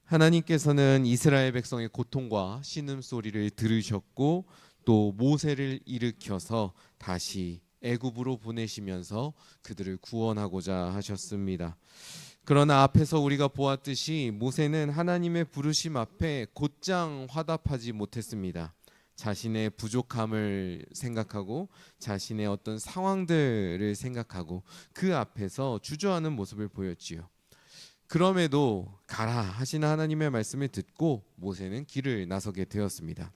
하나님께서는 이스라엘 백성의 고통과 신음소리를 들으셨고 또 모세를 일으켜서 다시 애굽으로 보내시면서 그들을 구원하고자 하셨습니다. 그러나 앞에서 우리가 보았듯이 모세는 하나님의 부르심 앞에 곧장 화답하지 못했습니다. 자신의 부족함을 생각하고 자신의 어떤 상황들을 생각하고 그 앞에서 주저하는 모습을 보였지요. 그럼에도 가라 하시는 하나님의 말씀을 듣고 모세는 길을 나서게 되었습니다.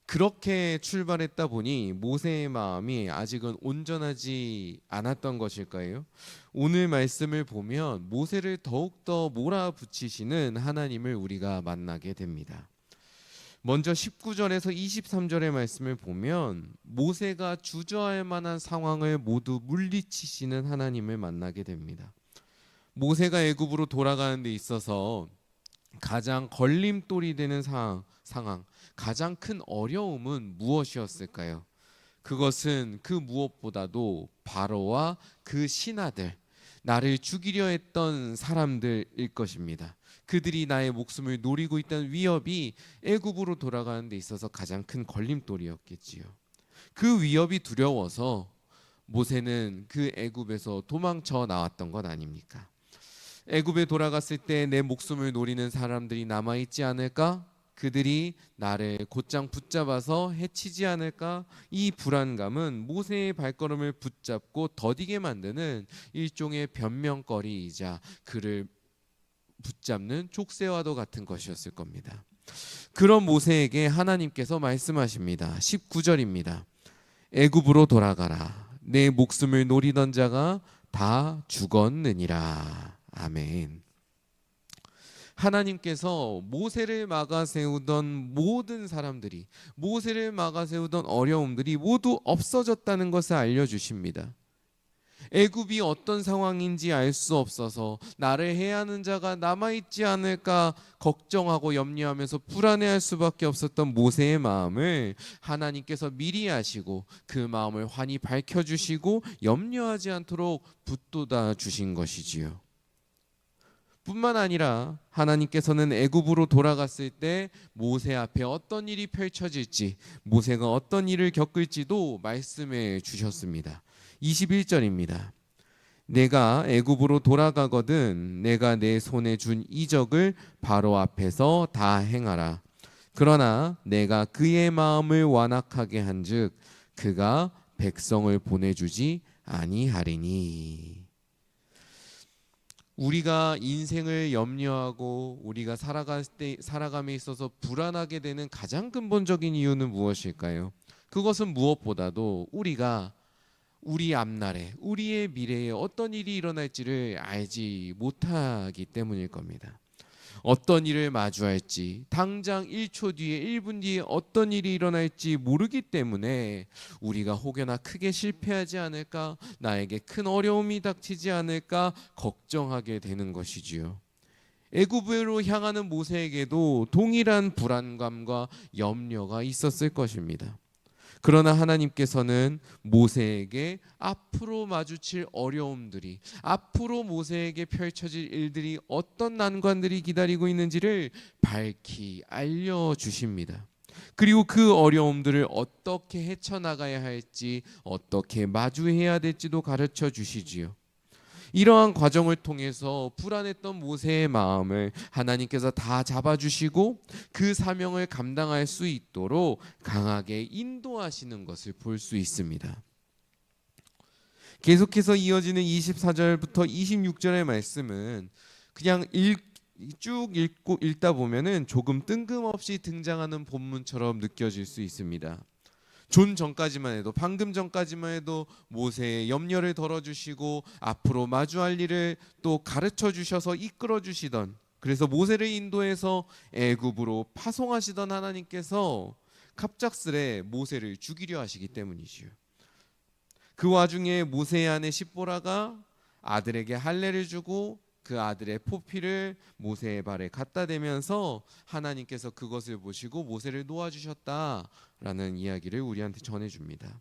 그렇게 출발했다 보니 모세의 마음이 아직은 온전하지 않았던 것일까요? 오늘 말씀을 보면 모세를 더욱더 몰아붙이시는 하나님을 우리가 만나게 됩니다. 먼저 19절에서 23절의 말씀을 보면 모세가 주저할 만한 상황을 모두 물리치시는 하나님을 만나게 됩니다. 모세가 애굽으로 돌아가는 데 있어서 가장 걸림돌이 되는 상황, 가장 큰 어려움은 무엇이었을까요? 그것은 그 무엇보다도 바로와 그 신하들, 나를 죽이려 했던 사람들일 것입니다. 그들이 나의 목숨을 노리고 있다는 위협이 애굽으로 돌아가는 데 있어서 가장 큰 걸림돌이었겠지요. 그 위협이 두려워서 모세는 그 애굽에서 도망쳐 나왔던 것 아닙니까? 애굽에 돌아갔을 때 내 목숨을 노리는 사람들이 남아있지 않을까? 그들이 나를 곧장 붙잡아서 해치지 않을까? 이 불안감은 모세의 발걸음을 붙잡고 더디게 만드는 일종의 변명거리이자 그를 붙잡는 족쇄와도 같은 것이었을 겁니다. 그런 모세에게 하나님께서 말씀하십니다. 19절입니다. 애굽으로 돌아가라. 내 목숨을 노리던 자가 다 죽었느니라. 아멘. 하나님께서 모세를 막아 세우던 모든 사람들이, 모세를 막아 세우던 어려움들이 모두 없어졌다는 것을 알려주십니다. 애굽이 어떤 상황인지 알 수 없어서 나를 해하는 자가 남아있지 않을까 걱정하고 염려하면서 불안해할 수밖에 없었던 모세의 마음을 하나님께서 미리 아시고 그 마음을 환히 밝혀주시고 염려하지 않도록 붙돋아 주신 것이지요. 뿐만 아니라 하나님께서는 애굽으로 돌아갔을 때 모세 앞에 어떤 일이 펼쳐질지, 모세가 어떤 일을 겪을지도 말씀해 주셨습니다. 21절입니다. 내가 애굽으로 돌아가거든 내가 내 손에 준 이적을 바로 앞에서 다 행하라. 그러나 내가 그의 마음을 완악하게 한즉 그가 백성을 보내주지 아니하리니. 우리가 인생을 염려하고 우리가 살아감에 있어서 불안하게 되는 가장 근본적인 이유는 무엇일까요? 그것은 무엇보다도 우리가 우리 앞날에, 우리의 미래에 어떤 일이 일어날지를 알지 못하기 때문일 겁니다. 어떤 일을 마주할지, 당장 1초 뒤에, 1분 뒤에 어떤 일이 일어날지 모르기 때문에 우리가 혹여나 크게 실패하지 않을까, 나에게 큰 어려움이 닥치지 않을까 걱정하게 되는 것이지요. 애굽으로 향하는 모세에게도 동일한 불안감과 염려가 있었을 것입니다. 그러나 하나님께서는 모세에게 앞으로 마주칠 어려움들이, 앞으로 모세에게 펼쳐질 일들이 어떤 난관들이 기다리고 있는지를 밝히 알려주십니다. 그리고 그 어려움들을 어떻게 헤쳐나가야 할지, 어떻게 마주해야 될지도 가르쳐 주시지요. 이러한 과정을 통해서 불안했던 모세의 마음을 하나님께서 다 잡아주시고 그 사명을 감당할 수 있도록 강하게 인도하시는 것을 볼 수 있습니다. 계속해서 이어지는 24절부터 26절의 말씀은 그냥 쭉 읽다 보면은 조금 뜬금없이 등장하는 본문처럼 느껴질 수 있습니다. 존 전까지만 해도, 방금 전까지만 해도 모세의 염려를 덜어주시고 앞으로 마주할 일을 또 가르쳐 주셔서 이끌어 주시던, 그래서 모세를 인도해서 애굽으로 파송하시던 하나님께서 갑작스레 모세를 죽이려 하시기 때문이지요. 그 와중에 모세의 아내 십보라가 아들에게 할례를 주고 그 아들의 포피를 모세의 발에 갖다 대면서 하나님께서 그것을 보시고 모세를 놓아주셨다라는 이야기를 우리한테 전해줍니다.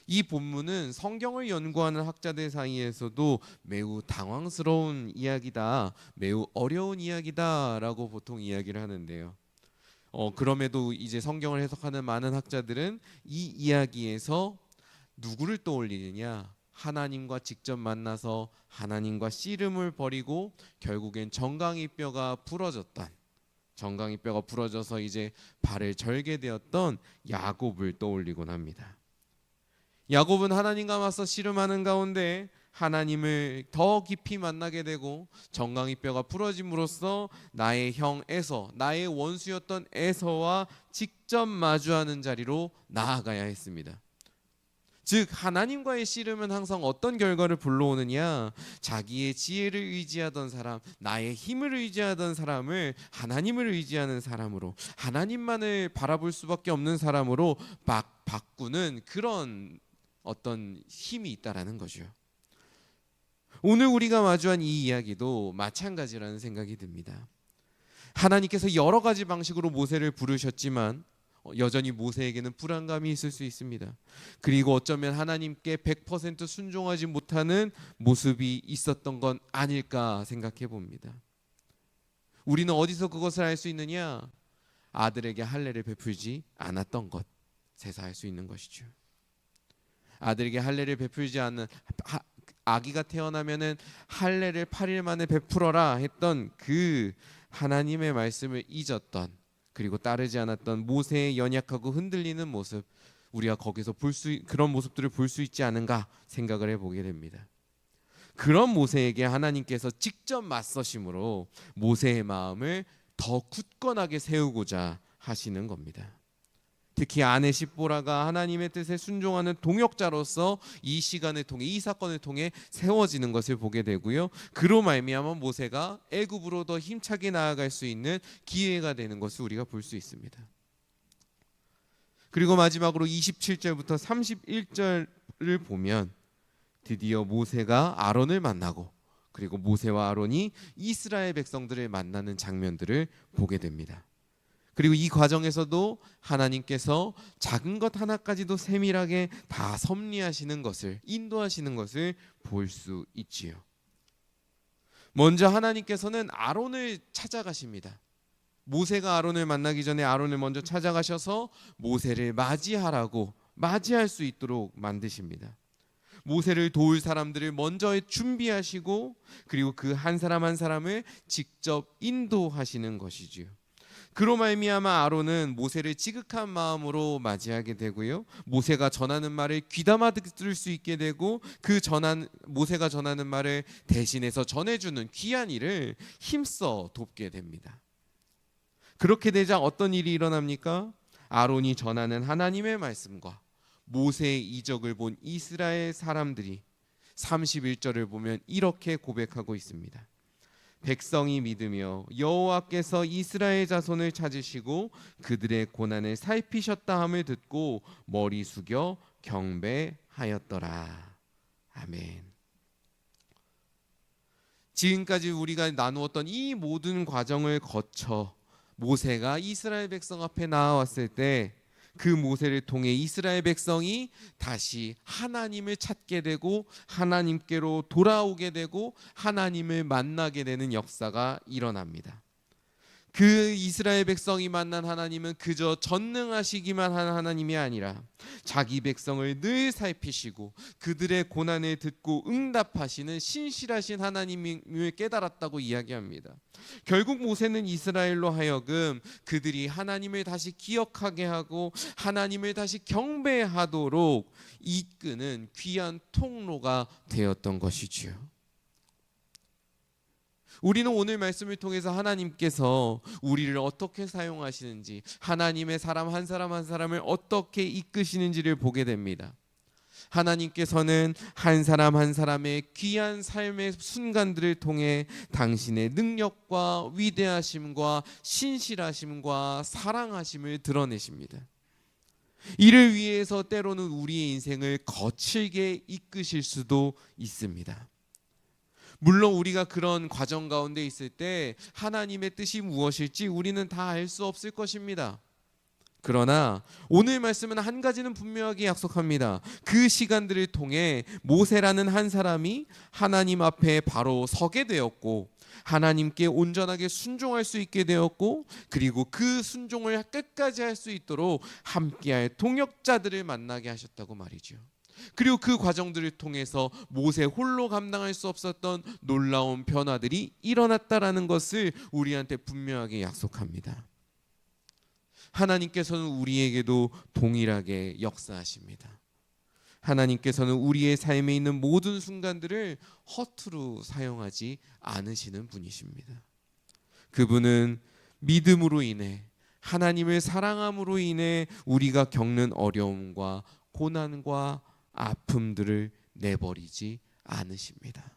이 본문은 성경을 연구하는 학자들 사이에서도 매우 당황스러운 이야기다, 매우 어려운 이야기다라고 보통 이야기를 하는데요. 그럼에도 이제 성경을 해석하는 많은 학자들은 이 이야기에서 누구를 떠올리느냐? 하나님과 직접 만나서 하나님과 씨름을 벌이고 결국엔 정강이뼈가 부러졌던, 정강이뼈가 부러져서 이제 발을 절게 되었던 야곱을 떠올리곤 합니다. 야곱은 하나님과 맞서 씨름하는 가운데 하나님을 더 깊이 만나게 되고 정강이뼈가 부러짐으로써 나의 형 에서, 나의 원수였던 에서와 직접 마주하는 자리로 나아가야 했습니다. 즉 하나님과의 씨름은 항상 어떤 결과를 불러오느냐, 자기의 지혜를 의지하던 사람, 나의 힘을 의지하던 사람을 하나님을 의지하는 사람으로, 하나님만을 바라볼 수밖에 없는 사람으로 바꾸는 그런 어떤 힘이 있다라는 거죠. 오늘 우리가 마주한 이 이야기도 마찬가지라는 생각이 듭니다. 하나님께서 여러 가지 방식으로 모세를 부르셨지만 여전히 모세에게는 불안감이 있을 수 있습니다. 그리고 어쩌면 하나님께 100% 순종하지 못하는 모습이 있었던 건 아닐까 생각해 봅니다. 우리는 어디서 그것을 알 수 있느냐? 아들에게 할례를 베풀지 않았던 것에서 알 수 있는 것이죠. 아들에게 할례를 베풀지 않는, 아기가 태어나면은 할례를 8일 만에 베풀어라 했던 그 하나님의 말씀을 잊었던, 그리고 따르지 않았던 모세의 연약하고 흔들리는 모습, 우리가 거기서 그런 모습들을 볼 수 있지 않은가 생각을 해보게 됩니다. 그런 모세에게 하나님께서 직접 맞서심으로 모세의 마음을 더 굳건하게 세우고자 하시는 겁니다. 특히 아내 십보라가 하나님의 뜻에 순종하는 동역자로서 이 시간을 통해, 이 사건을 통해 세워지는 것을 보게 되고요. 그로 말미암아 모세가 애굽으로 더 힘차게 나아갈 수 있는 기회가 되는 것을 우리가 볼 수 있습니다. 그리고 마지막으로 27절부터 31절을 보면 드디어 모세가 아론을 만나고, 그리고 모세와 아론이 이스라엘 백성들을 만나는 장면들을 보게 됩니다. 그리고 이 과정에서도 하나님께서 작은 것 하나까지도 세밀하게 다 섭리하시는 것을, 인도하시는 것을 볼 수 있지요. 먼저 하나님께서는 아론을 찾아가십니다. 모세가 아론을 만나기 전에 아론을 먼저 찾아가셔서 모세를 맞이할 수 있도록 만드십니다. 모세를 도울 사람들을 먼저 준비하시고, 그리고 그 한 사람 한 사람을 직접 인도하시는 것이지요. 그로 말미암아 아론은 모세를 지극한 마음으로 맞이하게 되고요. 모세가 전하는 말을 귀담아 들을 수 있게 되고, 모세가 전하는 말을 대신해서 전해주는 귀한 일을 힘써 돕게 됩니다. 그렇게 되자 어떤 일이 일어납니까? 아론이 전하는 하나님의 말씀과 모세의 이적을 본 이스라엘 사람들이 31절을 보면 이렇게 고백하고 있습니다. 백성이 믿으며 여호와께서 이스라엘 자손을 찾으시고 그들의 고난을 살피셨다 함을 듣고 머리 숙여 경배하였더라. 아멘. 지금까지 우리가 나누었던 이 모든 과정을 거쳐 모세가 이스라엘 백성 앞에 나왔을 때, 그 모세를 통해 이스라엘 백성이 다시 하나님을 찾게 되고 하나님께로 돌아오게 되고 하나님을 만나게 되는 역사가 일어납니다. 그 이스라엘 백성이 만난 하나님은 그저 전능하시기만 한 하나님이 아니라 자기 백성을 늘 살피시고 그들의 고난을 듣고 응답하시는 신실하신 하나님을 깨달았다고 이야기합니다. 결국 모세는 이스라엘로 하여금 그들이 하나님을 다시 기억하게 하고 하나님을 다시 경배하도록 이끄는 귀한 통로가 되었던 것이지요. 우리는 오늘 말씀을 통해서 하나님께서 우리를 어떻게 사용하시는지, 하나님의 사람 한 사람을 어떻게 이끄시는지를 보게 됩니다. 하나님께서는 한 사람 한 사람의 귀한 삶의 순간들을 통해 당신의 능력과 위대하심과 신실하심과 사랑하심을 드러내십니다. 이를 위해서 때로는 우리의 인생을 거칠게 이끄실 수도 있습니다. 물론 우리가 그런 과정 가운데 있을 때 하나님의 뜻이 무엇일지 우리는 다 알 수 없을 것입니다. 그러나 오늘 말씀은 한 가지는 분명하게 약속합니다. 그 시간들을 통해 모세라는 한 사람이 하나님 앞에 바로 서게 되었고, 하나님께 온전하게 순종할 수 있게 되었고, 그리고 그 순종을 끝까지 할 수 있도록 함께할 동역자들을 만나게 하셨다고 말이죠. 그리고 그 과정들을 통해서 모세 홀로 감당할 수 없었던 놀라운 변화들이 일어났다라는 것을 우리한테 분명하게 약속합니다. 하나님께서는 우리에게도 동일하게 역사하십니다. 하나님께서는 우리의 삶에 있는 모든 순간들을 허투루 사용하지 않으시는 분이십니다. 그분은 믿음으로 인해, 하나님을 사랑함으로 인해 우리가 겪는 어려움과 고난과 아픔들을 내버리지 않으십니다.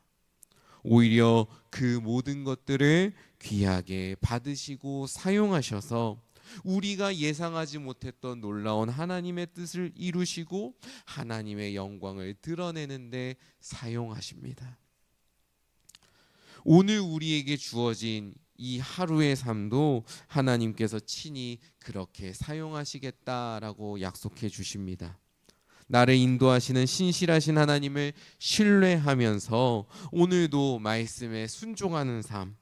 오히려 그 모든 것들을 귀하게 받으시고 사용하셔서 우리가 예상하지 못했던 놀라운 하나님의 뜻을 이루시고 하나님의 영광을 드러내는 데 사용하십니다. 오늘 우리에게 주어진 이 하루의 삶도 하나님께서 친히 그렇게 사용하시겠다라고 약속해 주십니다. 나를 인도하시는 신실하신 하나님을 신뢰하면서 오늘도 말씀에 순종하는 삶,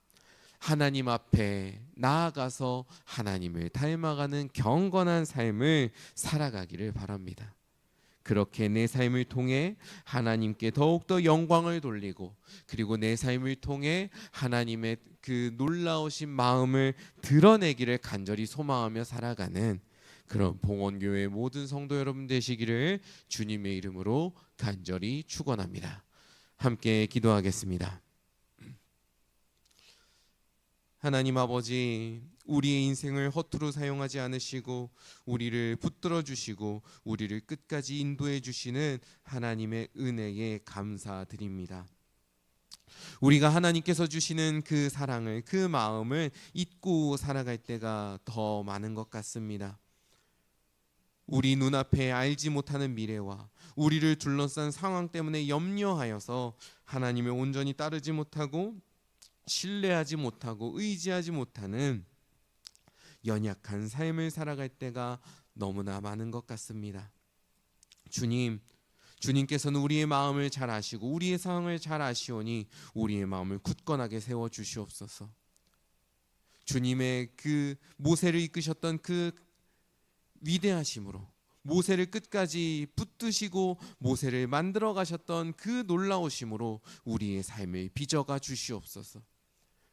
하나님 앞에 나아가서 하나님을 닮아가는 경건한 삶을 살아가기를 바랍니다. 그렇게 내 삶을 통해 하나님께 더욱더 영광을 돌리고, 그리고 내 삶을 통해 하나님의 그 놀라우신 마음을 드러내기를 간절히 소망하며 살아가는 그런 봉헌교회 모든 성도 여러분 되시기를 주님의 이름으로 간절히 축원합니다. 함께 기도하겠습니다. 하나님 아버지, 우리의 인생을 허투루 사용하지 않으시고 우리를 붙들어 주시고 우리를 끝까지 인도해 주시는 하나님의 은혜에 감사드립니다. 우리가 하나님께서 주시는 그 사랑을, 그 마음을 잊고 살아갈 때가 더 많은 것 같습니다. 우리 눈앞에 알지 못하는 미래와 우리를 둘러싼 상황 때문에 염려하여서 하나님을 온전히 따르지 못하고 신뢰하지 못하고 의지하지 못하는 연약한 삶을 살아갈 때가 너무나 많은 것 같습니다. 주님께서는 우리의 마음을 잘 아시고 우리의 상황을 잘 아시오니 우리의 마음을 굳건하게 세워 주시옵소서. 주님의 그 모세를 이끄셨던 그 위대하심으로 모세를 끝까지 붙드시고 모세를 만들어 가셨던 그 놀라우심으로 우리의 삶을 빚어가 주시옵소서.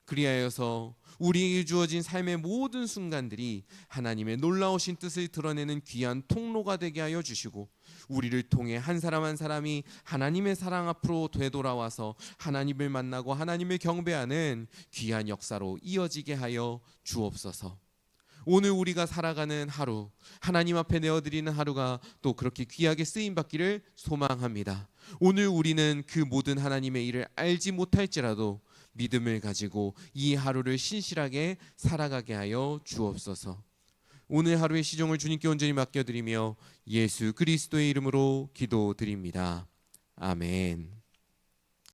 그리하여서 우리에게 주어진 삶의 모든 순간들이 하나님의 놀라우신 뜻을 드러내는 귀한 통로가 되게 하여 주시고, 우리를 통해 한 사람 한 사람이 하나님의 사랑 앞으로 되돌아와서 하나님을 만나고 하나님을 경배하는 귀한 역사로 이어지게 하여 주옵소서. 오늘 우리가 살아가는 하루, 하나님 앞에 내어드리는 하루가 또 그렇게 귀하게 쓰임받기를 소망합니다. 오늘 우리는 그 모든 하나님의 일을 알지 못할지라도 믿음을 가지고 이 하루를 신실하게 살아가게 하여 주옵소서. 오늘 하루의 시종을 주님께 온전히 맡겨드리며 예수 그리스도의 이름으로 기도드립니다. 아멘.